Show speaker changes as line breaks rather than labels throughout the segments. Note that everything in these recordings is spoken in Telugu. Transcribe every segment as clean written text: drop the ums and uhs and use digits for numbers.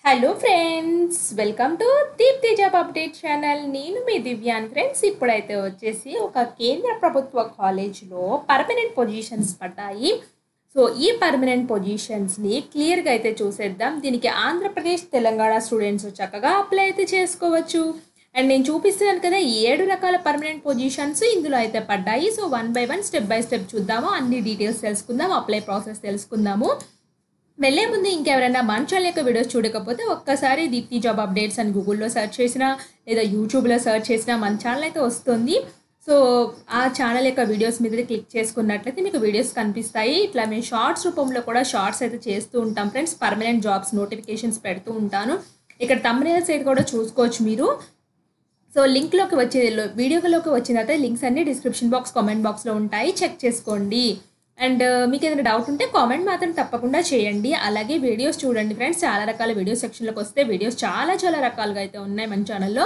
Hello friends, welcome to Deepti job update channel. నేను మీ దివ్యాన్. ఫ్రెండ్స్, ఇప్పుడైతే వచ్చేసి ఒక కేంద్ర ప్రభుత్వ కాలేజ్లో పర్మనెంట్ పొజిషన్స్ పడ్డాయి. సో ఈ పర్మనెంట్ పొజిషన్స్ని క్లియర్గా అయితే చూసేద్దాం. దీనికి ఆంధ్రప్రదేశ్, తెలంగాణ స్టూడెంట్స్ చక్కగా అప్లై అయితే చేసుకోవచ్చు. అండ్ నేను చూపిస్తున్నాను కదా, 7 రకాల పర్మనెంట్ పొజిషన్స్ ఇందులో అయితే పడ్డాయి. So 1 by 1 step by step చూద్దాము. అన్ని డీటెయిల్స్ తెలుసుకుందాం, అప్లై ప్రాసెస్ తెలుసుకుందాము. వెళ్ళే ముందు ఇంకెవరైనా మన ఛానల్ యొక్క వీడియోస్ చూడకపోతే ఒక్కసారి దీప్తి జాబ్ అప్డేట్స్ అని గూగుల్లో సెర్చ్ చేసినా లేదా యూట్యూబ్లో సెర్చ్ చేసినా మన ఛానల్ అయితే వస్తుంది. సో ఆ ఛానల్ యొక్క వీడియోస్ మీద క్లిక్ చేసుకున్నట్లయితే మీకు వీడియోస్ కనిపిస్తాయి. ఇట్లా మేము షార్ట్స్ రూపంలో కూడా షార్ట్స్ అయితే చేస్తూ ఉంటాం ఫ్రెండ్స్. పర్మనెంట్ జాబ్స్ నోటిఫికేషన్స్ పెడుతూ ఉంటాను. ఇక్కడ థంబ్నెయిల్స్ అయితే కూడా చూసుకోవచ్చు మీరు. సో లింక్లోకి వచ్చే వీడియోలోకి వచ్చిన తర్వాత లింక్స్ అన్ని డిస్క్రిప్షన్ బాక్స్, కామెంట్ బాక్స్లో ఉంటాయి, చెక్ చేసుకోండి. అండ్ మీకు ఏదైనా డౌట్ ఉంటే కామెంట్ మాత్రం తప్పకుండా చేయండి. అలాగే వీడియోస్ చూడండి ఫ్రెండ్స్. చాలా రకాల వీడియో సెక్షన్లోకి వస్తే వీడియోస్ చాలా రకాలుగా అయితే ఉన్నాయి మన ఛానల్లో.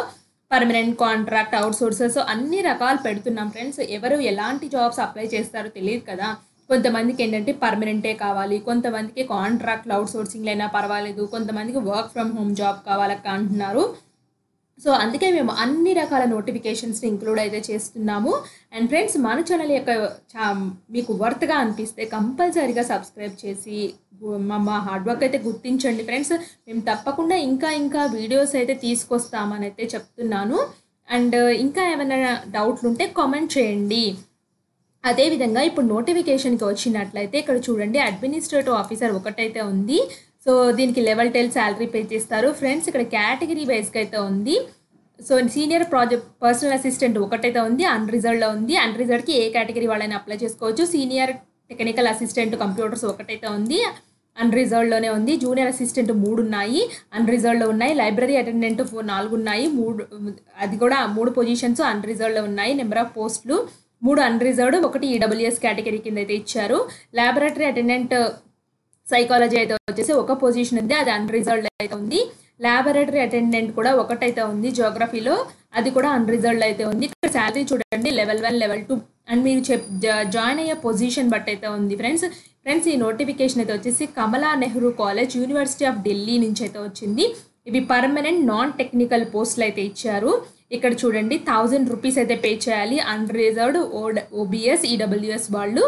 పర్మనెంట్, కాంట్రాక్ట్, అవుట్ సోర్సెస్ అన్ని రకాలు పెడుతున్నాం ఫ్రెండ్స్. ఎవరు ఎలాంటి జాబ్స్ అప్లై చేస్తారో తెలియదు కదా. కొంతమందికి ఏంటంటే పర్మనెంటే కావాలి, కొంతమందికి కాంట్రాక్ట్ అవుట్ సోర్సింగ్లో అయినా పర్వాలేదు, కొంతమందికి వర్క్ ఫ్రమ్ హోమ్ జాబ్ కావాలక్క అంటున్నారు. సో అందుకే మేము అన్ని రకాల నోటిఫికేషన్స్ని ఇంక్లూడ్ అయితే చేస్తున్నాము. అండ్ ఫ్రెండ్స్, మన ఛానల్ యొక్క మీకు వర్త్గా అనిపిస్తే కంపల్సరీగా సబ్స్క్రైబ్ చేసి మా హార్డ్ వర్క్ అయితే గుర్తించండి ఫ్రెండ్స్. మేము తప్పకుండా ఇంకా వీడియోస్ అయితే తీసుకొస్తామని అయితే చెప్తున్నాను. అండ్ ఇంకా ఏమైనా డౌట్లు ఉంటే కామెంట్ చేయండి. అదేవిధంగా ఇప్పుడు నోటిఫికేషన్కి వచ్చినట్లయితే ఇక్కడ చూడండి, అడ్మినిస్ట్రేటివ్ ఆఫీసర్ ఒకటైతే ఉంది. సో దీనికి లెవెల్ 10 శాలరీ పే చేస్తారు ఫ్రెండ్స్. ఇక్కడ కేటగిరీ వైజ్గా అయితే ఉంది. So senior project personal assistant ఒకటైతే ఉంది, అన్రిజర్వ్డ్లో ఉంది. అన్రిజర్వ్డ్కి ఏ కేటగిరీ వాళ్ళైనా అప్లై చేసుకోవచ్చు. సీనియర్ టెక్నికల్ అసిస్టెంట్ కంప్యూటర్స్ ఒకటైతే ఉంది, అన్రిజర్వ్డ్లోనే ఉంది. జూనియర్ అసిస్టెంట్ 3 ఉన్నాయి, అన్రిజర్వ్డ్లో ఉన్నాయి. లైబ్రరీ అటెండెంట్ 4 ఉన్నాయి, అది కూడా 3 పొజిషన్స్ అన్రిజర్వ్డ్లో ఉన్నాయి. నెంబర్ ఆఫ్ పోస్టులు 3 అన్రిజర్వ్డ్, 1 ఈడబ్ల్యూఎస్ కేటగిరీ కింద అయితే ఇచ్చారు. ల్యాబొరేటరీ అటెండెంట్ సైకాలజీ అయితే వచ్చేసి ఒక పొజిషన్ ఉంది, అది అన్రిజర్వ్డ్ అయితే ఉంది. ల్యాబొరేటరీ అటెండెంట్ కూడా ఒకటైతే ఉంది జియోగ్రఫీలో, అది కూడా అన్రిజర్వ్డ్ అయితే ఉంది. ఇక్కడ శాలరీ చూడండి, లెవెల్ 1, లెవెల్ 2 అండ్ మీరు జాయిన్ అయ్యే పొజిషన్ బట్టి అయితే ఉంది ఫ్రెండ్స్. ఈ నోటిఫికేషన్ అయితే వచ్చేసి Kamala Nehru college, university of Delhi నుంచి అయితే వచ్చింది. ఇవి పర్మనెంట్ నాన్ టెక్నికల్ పోస్టులు అయితే ఇచ్చారు. ఇక్కడ చూడండి, 1000 రూపీస్ అయితే పే చేయాలి అన్రిజర్వ్డ్, ఓబిఎస్, ఈడబ్ల్యూఎస్ వాళ్ళు.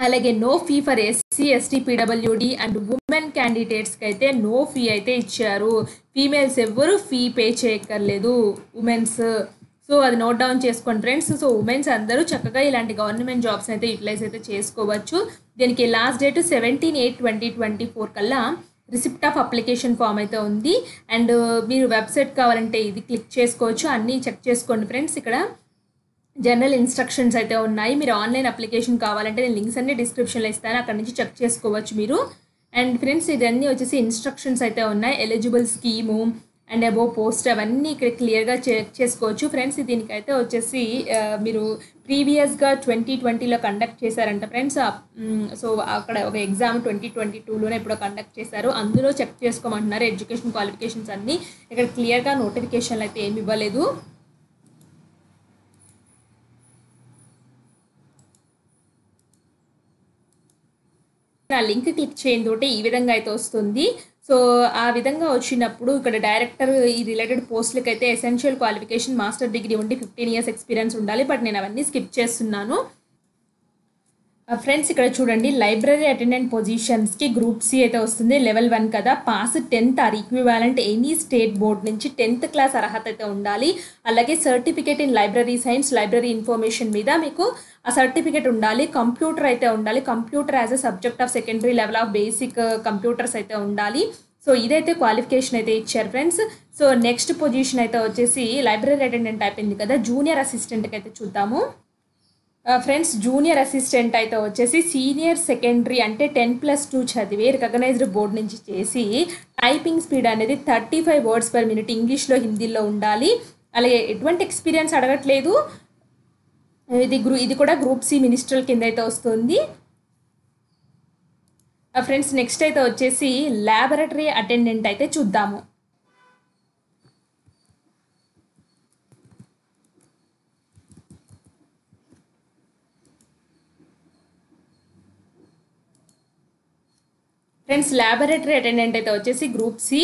అలాగే no fee for SC, ST, PWD and women క్యాండిడేట్స్కి అయితే నో ఫీ అయితే ఇచ్చారు. ఫీమేల్స్ ఎవ్వరూ ఫీ పే చేయక్కర్లేదు, ఉమెన్స్. సో అది నోట్ డౌన్ చేసుకోండి ఫ్రెండ్స్. సో ఉమెన్స్ అందరూ చక్కగా ఇలాంటి గవర్నమెంట్ జాబ్స్ అయితే యూటిలైజ్ అయితే చేసుకోవచ్చు. దీనికి లాస్ట్ డేట్ 17/8/2024 కల్లా రిసిప్ట్ ఆఫ్ అప్లికేషన్ ఫామ్ అయితే ఉంది. అండ్ మీరు వెబ్సైట్ కావాలంటే ఇది క్లిక్ చేసుకోవచ్చు. అన్నీ చెక్ చేసుకోండి ఫ్రెండ్స్. ఇక్కడ జనరల్ ఇన్స్ట్రక్షన్స్ అయితే ఉన్నాయి. మీరు ఆన్లైన్ అప్లికేషన్ కావాలంటే నేను లింక్స్ అన్ని డిస్క్రిప్షన్లో ఇస్తాను, అక్కడ నుంచి చెక్ చేసుకోవచ్చు మీరు. అండ్ ఫ్రెండ్స్, ఇదన్నీ వచ్చేసి ఇన్స్ట్రక్షన్స్ అయితే ఉన్నాయి. Eligible scheme and above post అవన్నీ ఇక్కడ క్లియర్గా చెక్ చేసుకోవచ్చు ఫ్రెండ్స్. దీనికైతే వచ్చేసి మీరు ప్రీవియస్గా 2020లో కండక్ట్ చేశారంట ఫ్రెండ్స్. సో అక్కడ ఒక ఎగ్జామ్ 2022లోనే ఎప్పుడో కండక్ట్ చేశారు, అందులో చెక్ చేసుకోమంటున్నారు ఎడ్యుకేషన్ క్వాలిఫికేషన్స్ అన్నీ. ఇక్కడ క్లియర్గా నోటిఫికేషన్లు అయితే ఏమి ఇవ్వలేదు. నా లింక్ క్లిక్ చేయని తోటి ఈ విధంగా అయితే వస్తుంది. సో ఆ విధంగా వచ్చినప్పుడు ఇక్కడ డైరెక్టర్ ఈ రిలేటెడ్ పోస్టులకి అయితే ఎసెన్షియల్ క్వాలిఫికేషన్ మాస్టర్ డిగ్రీ ఉండి 15 years ఎక్స్పీరియన్స్ ఉండాలి. బట్ నేను అవన్నీ స్కిప్ చేస్తున్నాను ఫ్రెండ్స్. ఇక్కడ చూడండి, లైబ్రరీ అటెండెంట్ పొజిషన్స్కి గ్రూప్ సి అయితే వస్తుంది. లెవెల్ 1 కదా, pass 10th or equivalent any state board నుంచి 10th క్లాస్ అర్హత అయితే ఉండాలి. అలాగే certificate in library science, library information మీద మీకు ఆ సర్టిఫికేట్ ఉండాలి. కంప్యూటర్ అయితే ఉండాలి. Computer as a subject of secondary level of basic computers అయితే ఉండాలి. సో ఇదైతే క్వాలిఫికేషన్ అయితే ఇచ్చారు ఫ్రెండ్స్. సో నెక్స్ట్ పొజిషన్ అయితే వచ్చేసి లైబ్రరీ అటెండెంట్ అయిపోయింది కదా, జూనియర్ అసిస్టెంట్కి అయితే చూద్దాము ఫ్రెండ్స్. జూనియర్ అసిస్టెంట్ అయితే వచ్చేసి సీనియర్ సెకండరీ అంటే 10+2 చదివి రికగ్నైజ్డ్ బోర్డు నుంచి చేసి టైపింగ్ స్పీడ్ అనేది 35 words per minute ఇంగ్లీష్లో, హిందీలో ఉండాలి. అలాగే ఎటువంటి ఎక్స్పీరియన్స్ అడగట్లేదు. ఇది కూడా గ్రూప్ సి మినిస్ట్రల్ కింద అయితే వస్తుంది ఫ్రెండ్స్. నెక్స్ట్ అయితే వచ్చేసి ల్యాబొరేటరీ అటెండెంట్ అయితే చూద్దాము. ఫ్రెండ్స్, ల్యాబొరేటరీ అటెండెంట్ అయితే వచ్చేసి గ్రూప్ సి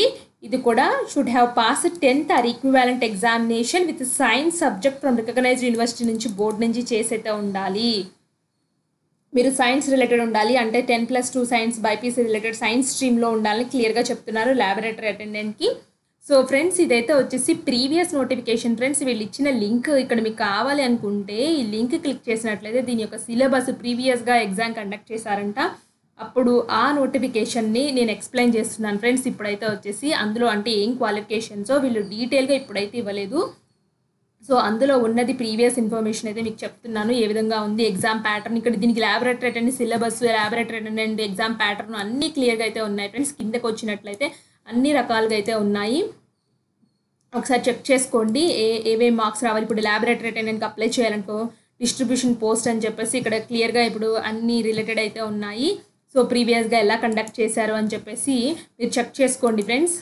ఇది కూడా should have passed 10th or equivalent examination with science subject from recognized university నుంచి బోర్డు నుంచి చేసైతే ఉండాలి. మీరు సైన్స్ రిలేటెడ్ ఉండాలి అంటే 10+2 సైన్స్ బైపీసీ రిలేటెడ్ సైన్స్ స్ట్రీమ్లో ఉండాలని క్లియర్గా చెప్తున్నారు ల్యాబొరేటరీ అటెండెంట్కి. సో ఫ్రెండ్స్ ఇదైతే వచ్చేసి ప్రీవియస్ నోటిఫికేషన్ ఫ్రెండ్స్. వీళ్ళు ఇచ్చిన లింక్ ఇక్కడ మీకు కావాలి అనుకుంటే ఈ లింక్ క్లిక్ చేసినట్లయితే దీని యొక్క సిలబస్ ప్రీవియస్గా ఎగ్జామ్ కండక్ట్ చేశారంట, అప్పుడు ఆ నోటిఫికేషన్ని నేను ఎక్స్ప్లెయిన్ చేస్తున్నాను ఫ్రెండ్స్. ఇప్పుడైతే వచ్చేసి అందులో అంటే ఏం క్వాలిఫికేషన్సో వీళ్ళు డీటెయిల్గా ఇప్పుడైతే ఇవ్వలేదు. సో అందులో ఉన్నది ప్రీవియస్ ఇన్ఫర్మేషన్ అయితే మీకు చెప్తున్నాను ఏ విధంగా ఉంది ఎగ్జామ్ ప్యాటర్న్. ఇక్కడ దీనికి laboratory attendant syllabus, laboratory attendant exam pattern అన్నీ క్లియర్గా అయితే ఉన్నాయి ఫ్రెండ్స్. కిందకు వచ్చినట్లయితే అన్ని రకాలుగా అయితే ఉన్నాయి, ఒకసారి చెక్ చేసుకోండి ఏమేమి మార్క్స్ రావాలి. ఇప్పుడు ల్యాబొరేటరీ అటెండెంట్కి అప్లై చేయాలనుకో డిస్ట్రిబ్యూషన్ పోస్ట్ అని చెప్పేసి ఇక్కడ క్లియర్గా ఇప్పుడు అన్ని రిలేటెడ్ అయితే ఉన్నాయి. సో ప్రీవియస్గా ఎలా కండక్ట్ చేశారు అని చెప్పేసి మీరు చెక్ చేసుకోండి ఫ్రెండ్స్.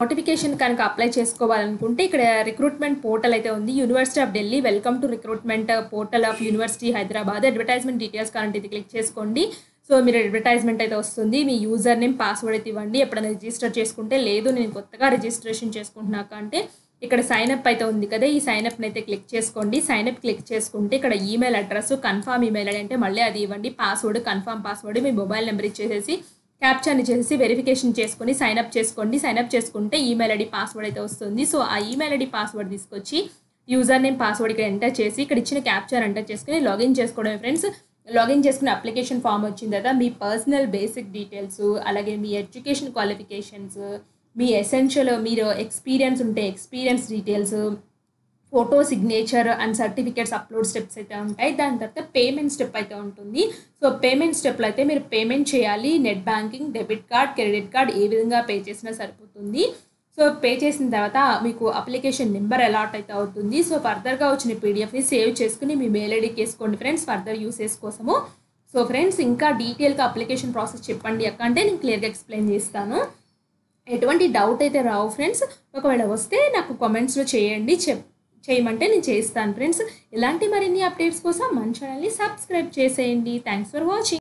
నోటిఫికేషన్ కనుక అప్లై చేసుకోవాలనుకుంటే ఇక్కడ రిక్రూట్మెంట్ పోర్టల్ అయితే ఉంది. University of Delhi welcome to recruitment portal of university Hyderabad. Advertisement details కావాలంటే ఇది క్లిక్ చేసుకోండి. సో మీరు అడ్వర్టైజ్మెంట్ అయితే వస్తుంది, మీ యూజర్ నేమ్ పాస్వర్డ్ అయితే ఇవ్వండి. ఎప్పుడైనా రిజిస్టర్ చేసుకుంటే లేదు నేను కొత్తగా రిజిస్ట్రేషన్ చేసుకుంటున్నాక అంటే ఇక్కడ సైన్అప్ అయితే ఉంది కదా, ఈ సైన్అప్ని అయితే క్లిక్ చేసుకోండి. సైన్అప్ క్లిక్ చేసుకుంటే ఇక్కడ ఈమెయిల్ అడ్రస్ కన్ఫర్మ్ ఈమెయిల్ అంటే మళ్ళీ అది ఇవ్వండి. పాస్వర్డ్ కన్ఫర్మ్ పాస్వర్డ్, మీ మొబైల్ నెంబర్ ఇచ్చేసేసి క్యాప్చాని చేసి వెరిఫికేషన్ చేసుకొని సైన్అప్ చేసుకోండి. సైన్అప్ చేసుకుంటే ఈమెయిల్ ఐడి పాస్వర్డ్ అయితే వస్తుంది. సో ఆ ఈమెయిల్ ఐడి పాస్వర్డ్ తీసుకొచ్చి యూజర్ నేమ్ పాస్వర్డ్ ఇక్కడ ఎంటర్ చేసి ఇక్కడ ఇచ్చిన క్యాప్చాని ఎంటర్ చేసుకుని లాగిన్ చేసుకోవడమే ఫ్రెండ్స్. లాగిన్ చేసుకుని అప్లికేషన్ ఫామ్ వచ్చిన తర్వాత మీ పర్సనల్ బేసిక్ డీటెయిల్స్, అలాగే మీ ఎడ్యుకేషన్ క్వాలిఫికేషన్స్, మీ ఎసెన్షియల్ మీరు ఎక్స్పీరియన్స్ ఉంటే experience details, photo signature and certificates upload steps అయితే ఉంటాయి. దాని తర్వాత పేమెంట్ స్టెప్ అయితే ఉంటుంది. సో పేమెంట్ స్టెప్లో అయితే మీరు పేమెంట్ చేయాలి. Net banking, debit card, credit card ఏ విధంగా పే చేసినా సరిపోతుంది. సో పే చేసిన తర్వాత మీకు అప్లికేషన్ నెంబర్ అలాట్ అయితే అవుతుంది. సో ఫర్దర్గా వచ్చిన పీడిఎఫ్ని సేవ్ చేసుకుని మీ మెయిల్ ఐడికి వేసుకోండి ఫ్రెండ్స్ ఫర్దర్ యూసేజ్ కోసము. సో ఫ్రెండ్స్ ఇంకా డీటెయిల్గా అప్లికేషన్ ప్రాసెస్ చెప్పండి అక్క అంటే నేను క్లియర్గా ఎక్స్ప్లెయిన్ చేస్తాను. ఎటువంటి డౌట్ అయితే రావు ఫ్రెండ్స్. ఒకవేళ వస్తే నాకు కామెంట్స్లో చేయండి, చేయమంటే నేను చేస్తాను ఫ్రెండ్స్. ఇలాంటి మరిన్ని అప్డేట్స్ కోసం మన ఛానల్ని సబ్స్క్రైబ్ చేసేయండి. Thanks for watching.